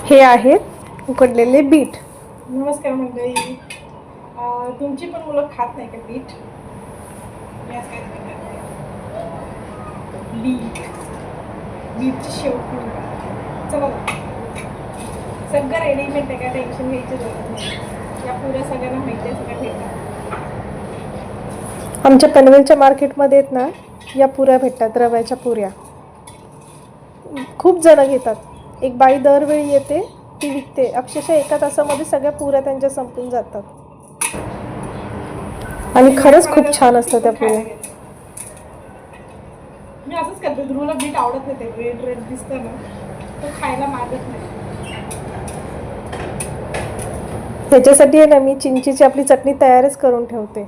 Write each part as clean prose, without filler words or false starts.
हे आहेत उकडलेले बीट. नमस्कार मंडळी. तुमची पण मुलं खात नाही का बीट? बीटची शेवपुरी. चला सगळं रेडीमेड आहे, काय टेन्शन घ्यायची गरज नाही. या पुऱ्या सगळ्यांना माहिती आहे, सगळ्या भेटतात. आमच्या पनवेलच्या मार्केटमध्ये आहेत ना, या पुऱ्या भेटतात, रव्याच्या पुऱ्या. खूप जण घेतात. एक बाई दरवेळी येते, ती विकते. अक्षरशः एका तासामध्ये सगळ्या पुऱ्या त्यांच्या संपून जातात. आणि खरंच खूप छान असतात त्या पुऱ्या. मी असंच करते. ध्रुवला बीट आवडत नाही, ते रेड रेड दिसतं ना, तो खायला मागत नाही. ह्याच्यासाठी आहे ना, मी चिंचेची आपली चटणी तयारच करून ठेवते.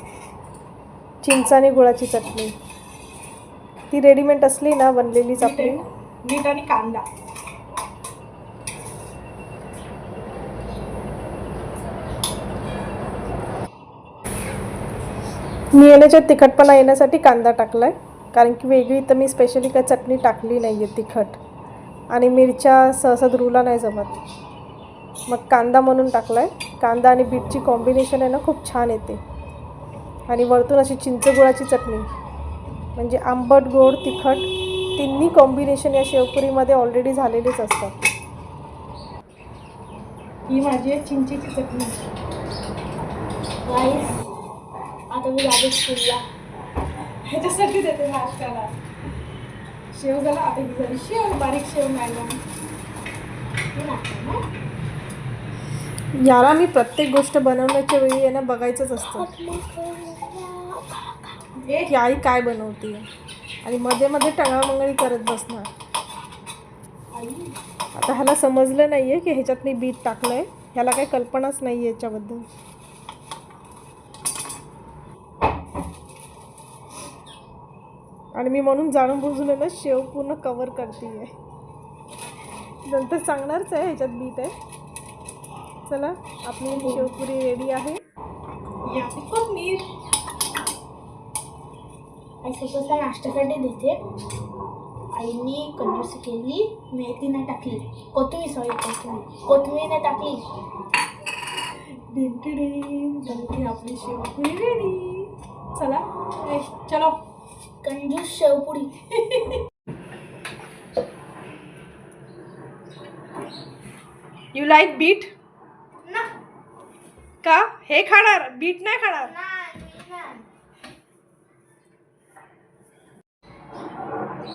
चिंच आणि गुळाची चटणी ती रेडीमेड असली ना, बनलेलीच आपली. मीठ आणि कांदा. मी याच्यात तिखटपणा येण्यासाठी कांदा टाकलाय, कारण की वेगळी तर मी स्पेशली काय चटणी टाकली नाही आहे तिखट. आणि मिरच्या सहसा ध्रुवला नाही जमत, मग कांदा म्हणून टाकलाय. कांदा आणि बीटची कॉम्बिनेशन आहे ना, खूप छान येते. आणि वरतून अशी चिंच गुळाची चटणी, म्हणजे आंबट गोड तिखट तिन्ही कॉम्बिनेशन या शेवपुरीमध्ये ऑलरेडी झालेलेच असतात. ही माझी आहे चिंचेची चटणी. आता मी जाते स्कूलला, ह्याच्यासाठी देते नाश्त्याला. शेव झाला, आता ही झाली शेव, बारीक शेव मॅडम. याला मी प्रत्येक गोष्ट बनवण्याच्या वेळी आहे ना, बघायचंच असतं की आई काय बनवते, आणि मध्ये मध्ये टंगळामंगळी करत बसणार. आता ह्याला समजलं नाही आहे की ह्याच्यात मी बीट टाकलं आहे. ह्याला काही कल्पनाच नाही आहे याच्याबद्दल. आणि मी म्हणून जाणून बुजून आहे ना, शेव पूर्ण कवर करते आहे. नंतर सांगणारच आहे ह्याच्यात बीट आहे. चला, आपली शेवपुरी रेडी आहे. कोथमीर आई स्वतःचा नाश्त्यासाठी देते. आईनी कंजूसी केली, मेथी नाही टाकली, कोथमीर नाही टाकली. आपली शेवपुरी रेडी. चला चलो, कंजूस शेवपुरी. You like bit? का हे खाणार, बीट नाही खाणार?